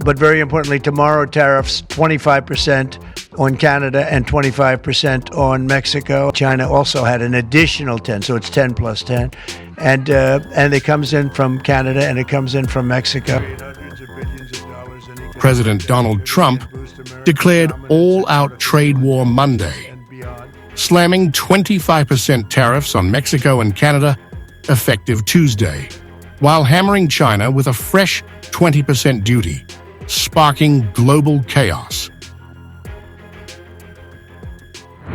but very importantly, tomorrow tariffs 25% on Canada and 25% on Mexico. China also had an additional 10, so it's 10 plus 10. And it comes in from Canada and it comes in from Mexico. President Donald Trump declared all-out trade war Monday, slamming 25% tariffs on Mexico and Canada effective Tuesday, while hammering China with a fresh 20% duty, sparking global chaos.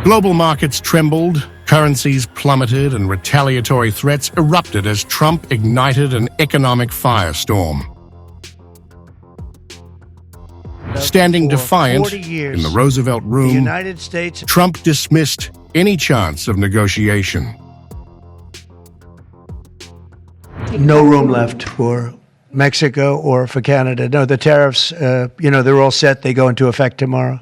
Global markets trembled, currencies plummeted, and retaliatory threats erupted as Trump ignited an economic firestorm. Standing defiant in the Roosevelt Room, Trump dismissed any chance of negotiation. No room left for Mexico or for Canada. No, the tariffs, they're all set. They go into effect tomorrow.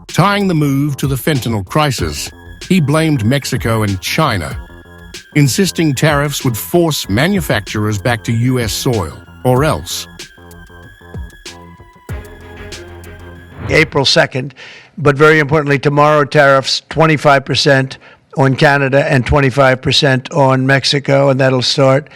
Tying the move to the fentanyl crisis, he blamed Mexico and China, insisting tariffs would force manufacturers back to U.S. soil, or else. April 2nd, but very importantly, tomorrow tariffs 25% on Canada and 25% on Mexico, and that'll start.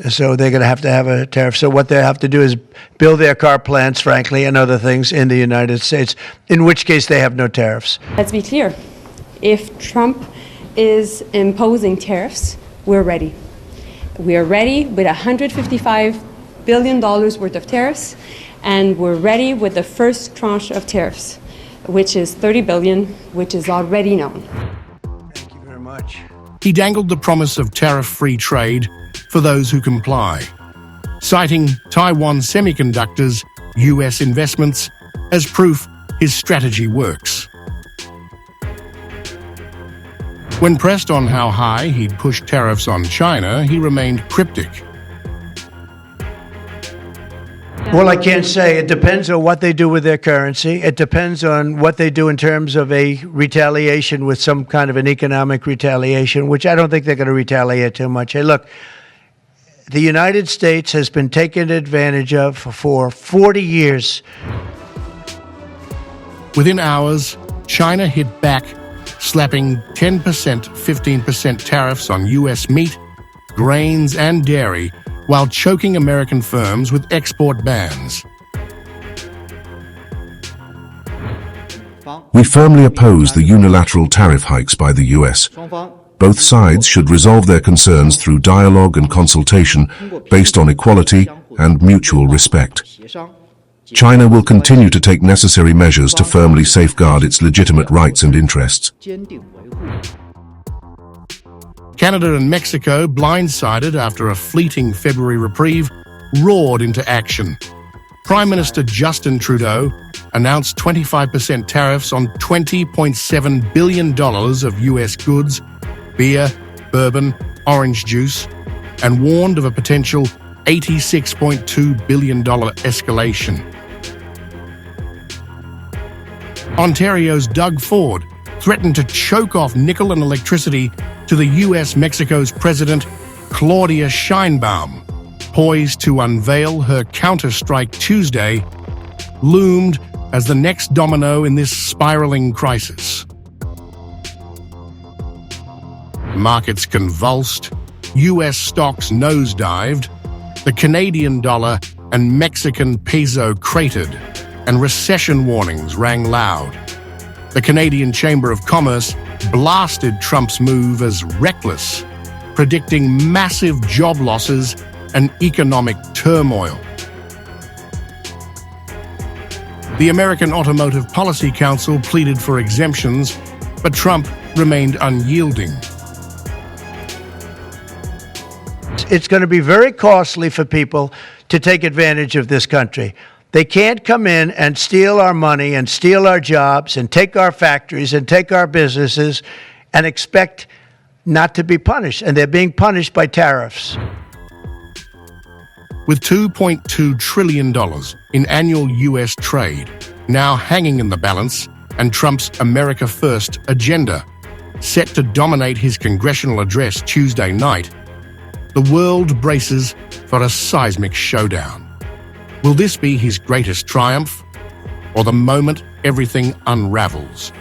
So they're going to have a tariff. So what they have to do is build their car plants, frankly, and other things in the United States, in which case they have no tariffs. Let's be clear. If Trump is imposing tariffs, we're ready. We are ready with $155 billion worth of tariffs, and we're ready with the first tranche of tariffs, which is $30 billion, which is already known. Thank you very much. He dangled the promise of tariff-free trade for those who comply, citing Taiwan Semiconductor's U.S. investments as proof his strategy works. When pressed on how high he'd push tariffs on China, he remained cryptic. Well, I can't say. It depends on what they do with their currency. It depends on what they do in terms of a retaliation with some kind of an economic retaliation, which I don't think they're going to retaliate too much. Hey, look, the United States has been taken advantage of for 40 years. Within hours, China hit back, slapping 10%, 15% tariffs on U.S. meat, grains, and dairy, while choking American firms with export bans. We firmly oppose the unilateral tariff hikes by the U.S. Both sides should resolve their concerns through dialogue and consultation based on equality and mutual respect. China will continue to take necessary measures to firmly safeguard its legitimate rights and interests. Canada and Mexico, blindsided after a fleeting February reprieve, roared into action. Prime Minister Justin Trudeau announced 25% tariffs on $20.7 billion of U.S. goods, beer, bourbon, orange juice, and warned of a potential $86.2 billion escalation. Ontario's Doug Ford threatened to choke off nickel and electricity to the U.S.-Mexico's President Claudia Sheinbaum, poised to unveil her counterstrike Tuesday, loomed as the next domino in this spiraling crisis. Markets convulsed, U.S. stocks nosedived, the Canadian dollar and Mexican peso cratered, and recession warnings rang loud. The Canadian Chamber of Commerce blasted Trump's move as reckless, predicting massive job losses and economic turmoil. The American Automotive Policy Council pleaded for exemptions, but Trump remained unyielding. It's going to be very costly for people to take advantage of this country. They can't come in and steal our money and steal our jobs and take our factories and take our businesses and expect not to be punished. And they're being punished by tariffs. With $2.2 trillion in annual U.S. trade now hanging in the balance, and Trump's America First agenda set to dominate his congressional address Tuesday night, the world braces for a seismic showdown. Will this be his greatest triumph, or the moment everything unravels?